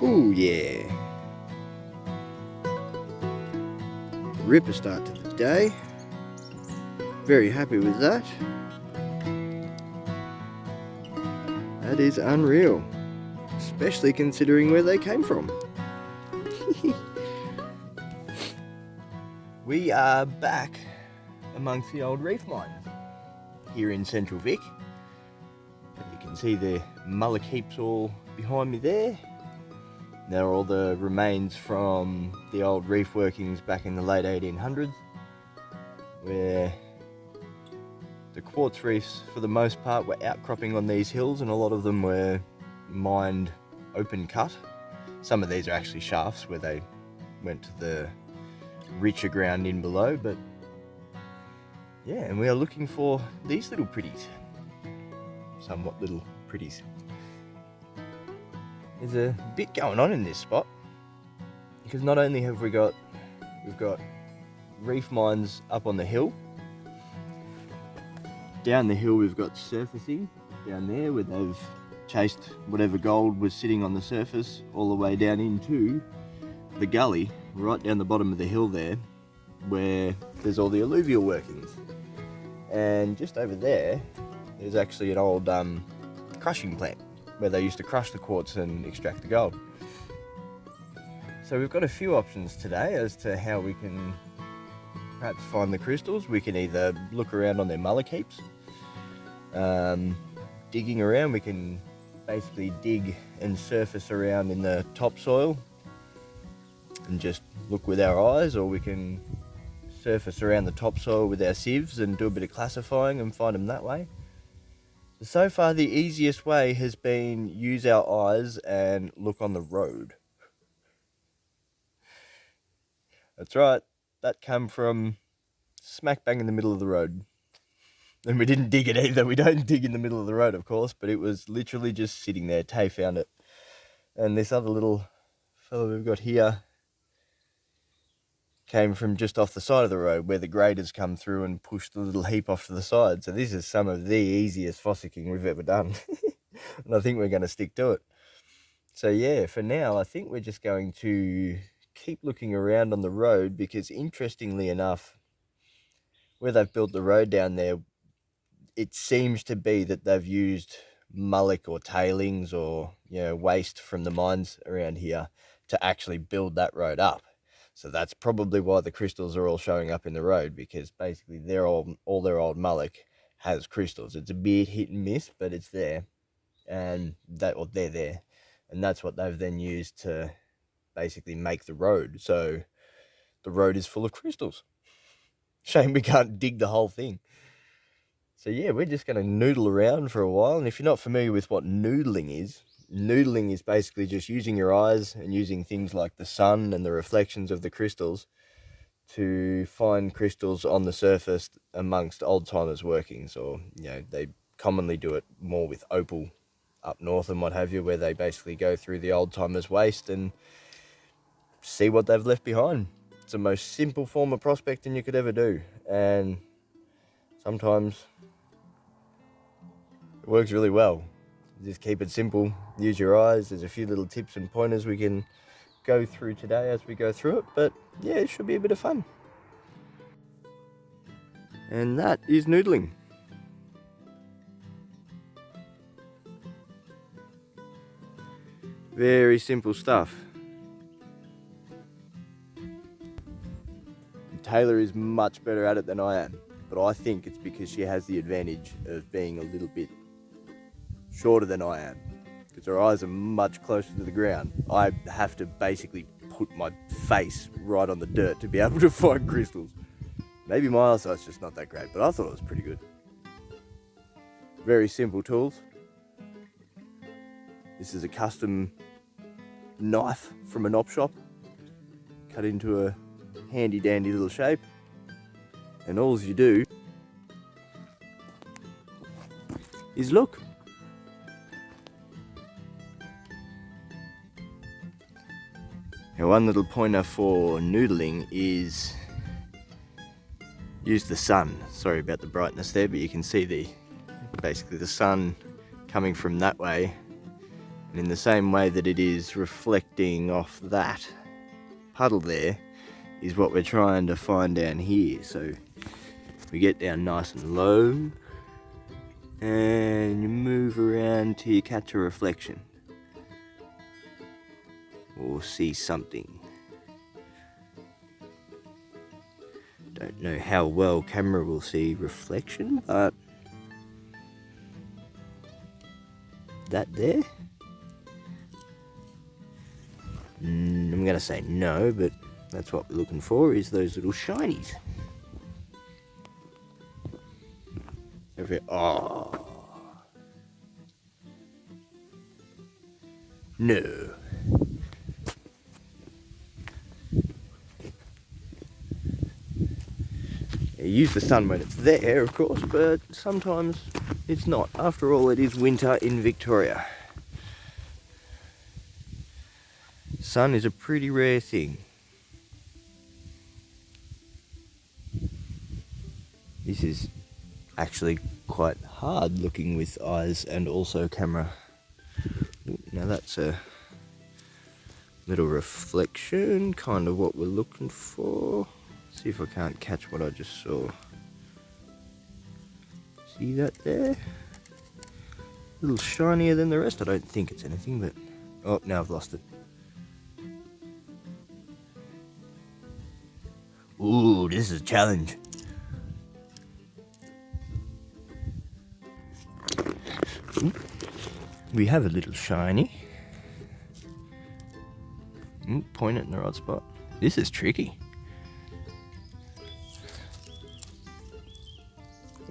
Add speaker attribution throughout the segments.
Speaker 1: Ooh, yeah. Ripper start to the day. Very happy with that. That is unreal, especially considering where they came from. We are back amongst the old reef mines here in Central Vic. You can see the mullock heaps all behind me there. They're all the remains from the old reef workings back in the late 1800s, where the quartz reefs for the most part were outcropping on these hills, and a lot of them were mined open cut. Some of these are actually shafts where they went to the richer ground in below, but yeah, and we are looking for these little pretties. Somewhat little pretties. There's a bit going on in this spot, because not only have we've got reef mines up on the hill. Down the hill we've got surfacing down there, where they've chased whatever gold was sitting on the surface all the way down into the gully, right down the bottom of the hill there, where there's all the alluvial workings. And just over there's actually an old crushing plant where they used to crush the quartz and extract the gold. So we've got a few options today as to how we can perhaps find the crystals. We can either look around on their mullock heaps. Digging around, we can basically dig and surface around in the topsoil and just look with our eyes, or we can surface around the topsoil with our sieves and do a bit of classifying and find them that way. So far the easiest way has been use our eyes and look on the road. That's right, that came from smack bang in the middle of the road. And we didn't dig it either. We don't dig in the middle of the road, of course, but it was literally just sitting there. Tay found it. And this other little fellow we've got here came from just off the side of the road, where the graders come through and push the little heap off to the side. So this is some of the easiest fossicking we've ever done. And I think we're going to stick to it. So yeah, for now, I think we're just going to keep looking around on the road, because interestingly enough, where they've built the road down there, it seems to be that they've used mullock or tailings or, you know, waste from the mines around here to actually build that road up. So that's probably why the crystals are all showing up in the road, because basically all their old mullock has crystals. It's a bit hit and miss, but it's there, and they're there, and that's what they've then used to basically make the road. So the road is full of crystals. Shame we can't dig the whole thing. So yeah, we're just going to noodle around for a while. And if you're not familiar with what noodling is basically just using your eyes and using things like the sun and the reflections of the crystals to find crystals on the surface amongst old timers workings. Or, you know, they commonly do it more with opal up north and what have you, where they basically go through the old timers waste and see what they've left behind. It's the most simple form of prospecting you could ever do, and sometimes it works really well. Just keep it simple, use your eyes. There's a few little tips and pointers we can go through today as we go through it, but yeah, it should be a bit of fun. And that is noodling. Very simple stuff. Taylor is much better at it than I am, but I think it's because she has the advantage of being a little bit shorter than I am, because her eyes are much closer to the ground. I have to basically put my face right on the dirt to be able to find crystals. Maybe my eyesight's just not that great, but I thought it was pretty good. Very simple tools. This is a custom knife from an op shop, cut into a handy dandy little shape, and all you do is look. Now, one little pointer for noodling is use the sun. Sorry about the brightness there, but you can see basically the sun coming from that way And in the same way that it is reflecting off that puddle there, is what we're trying to find down here. So we get down nice and low, and you move around till you catch a reflection or see something. Don't know how well camera will see reflection, but that there? I'm gonna say no, but that's what we're looking for, is those little shinies. Oh. No. Use the sun when it's there, of course, but sometimes it's not. After all, it is winter in Victoria. Sun is a pretty rare thing. This is actually quite hard looking with eyes and also camera. Now that's a little reflection, kind of what we're looking for. See if I can't catch what I just saw. See that there? A little shinier than the rest. I don't think it's anything, but... oh, now I've lost it. Ooh, this is a challenge. Ooh, we have a little shiny. Ooh, point it in the right spot. This is tricky.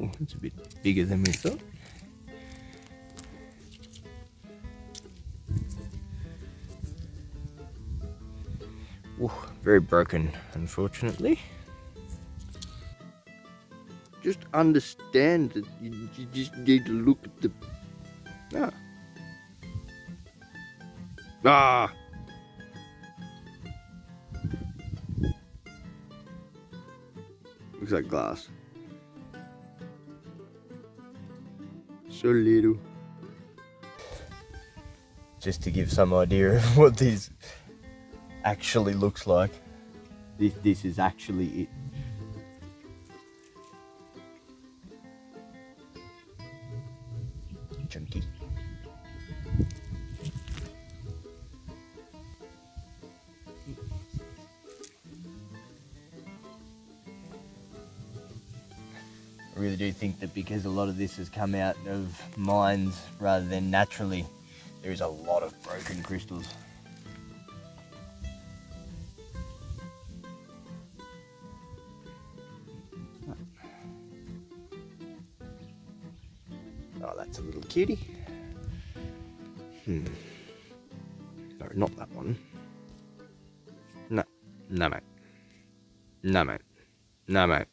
Speaker 1: Oh, it's a bit bigger than we thought. Oh, very broken, unfortunately. Just understand that you just need to look at the... Ah! Looks like glass. So little. Just to give some idea of what this actually looks like. This is actually it. Chunky. I really do think that because a lot of this has come out of mines rather than naturally, there is a lot of broken crystals. Oh, that's a little kitty. No, not that one. No, no mate. No mate. No mate.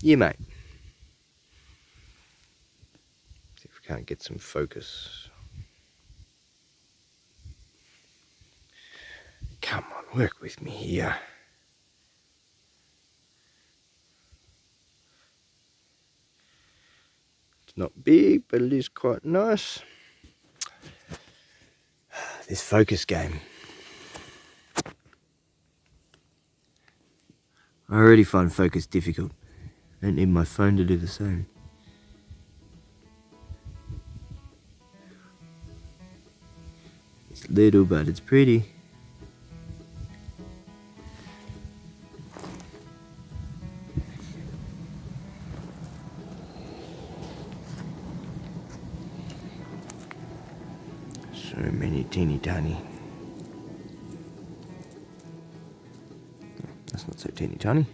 Speaker 1: Yeah, mate. See if we can't get some focus. Come on, work with me here. It's not big, but it is quite nice. This focus game. I already find focus difficult. I don't need my phone to do the same. It's little, but it's pretty. So many teeny tiny. That's not so teeny tiny.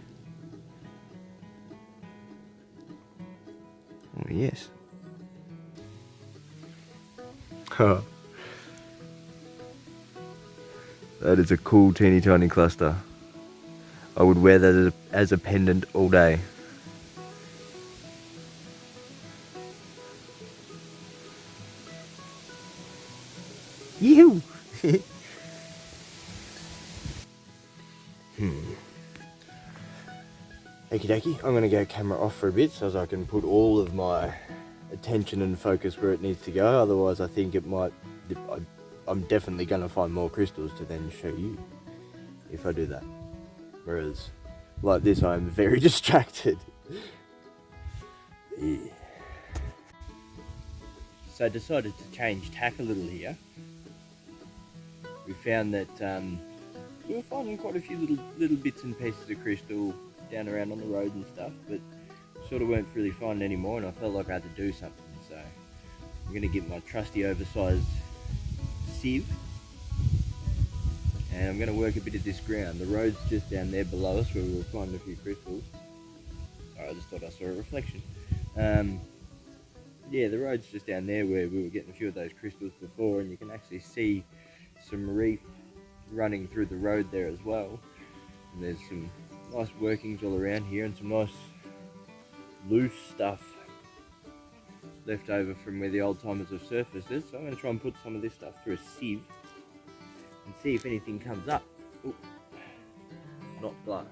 Speaker 1: Oh yes. That is a cool teeny tiny cluster. I would wear that as a pendant all day. Yew! Okie dokie, I'm going to go camera off for a bit so as I can put all of my attention and focus where it needs to go. Otherwise I think it might, I'm definitely going to find more crystals to then show you if I do that. Whereas like this I'm very distracted. Yeah. So I decided to change tack a little here. We found that we were finding quite a few little bits and pieces of crystal down around on the road and stuff, but sort of weren't really finding any more, and I felt like I had to do something. So I'm going to get my trusty oversized sieve, and I'm going to work a bit of this ground. The road's just down there below us where we were finding a few crystals. Sorry, I just thought I saw a reflection. Yeah, the road's just down there where we were getting a few of those crystals before, and you can actually see some reef running through the road there as well. And there's some nice workings all around here and some nice loose stuff left over from where the old timers have surfaced it. So I'm going to try and put some of this stuff through a sieve and see if anything comes up. Ooh, not glass.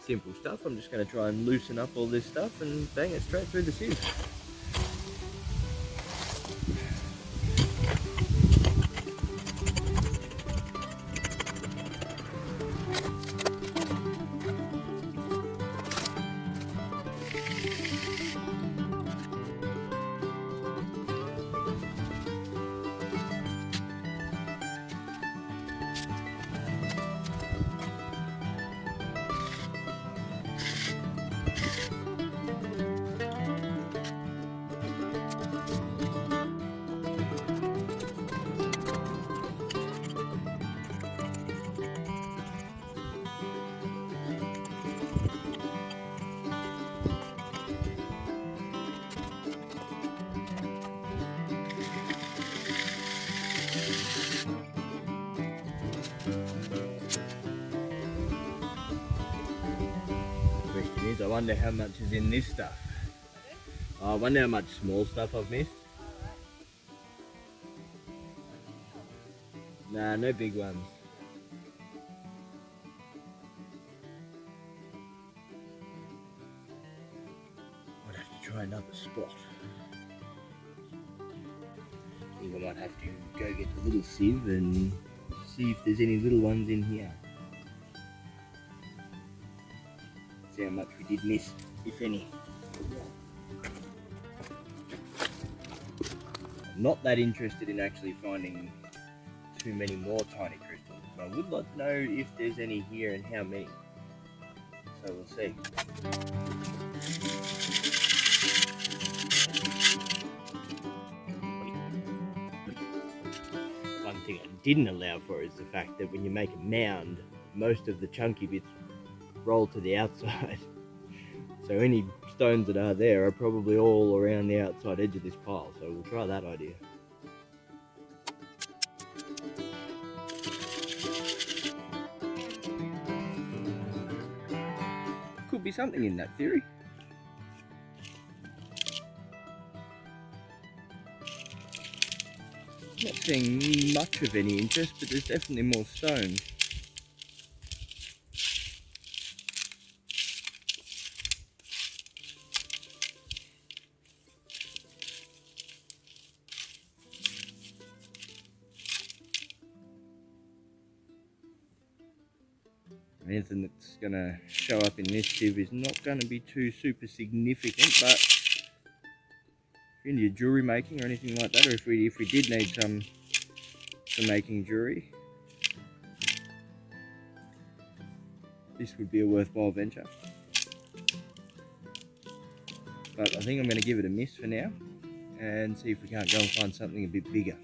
Speaker 1: Simple stuff. I'm just going to try and loosen up all this stuff and bang it straight through the sieve. I wonder how much is in this stuff. I wonder how much small stuff I've missed. Nah, no big ones. I'd have to try another spot. I think I might have to go get the little sieve and see if there's any little ones in here. See how much we did miss, if any. I'm not that interested in actually finding too many more tiny crystals, but I would like to know if there's any here and how many. So we'll see. One thing I didn't allow for is the fact that when you make a mound, most of the chunky bits roll to the outside. So any stones that are there are probably all around the outside edge of this pile. So we'll try that idea. Could be something in that theory. Not seeing much of any interest, but there's definitely more stones. Anything that's going to show up in this sieve is not going to be too super significant, but if you're into your jewellery making or anything like that, or if we did need some for making jewellery, this would be a worthwhile venture. But I think I'm going to give it a miss for now and see if we can't go and find something a bit bigger.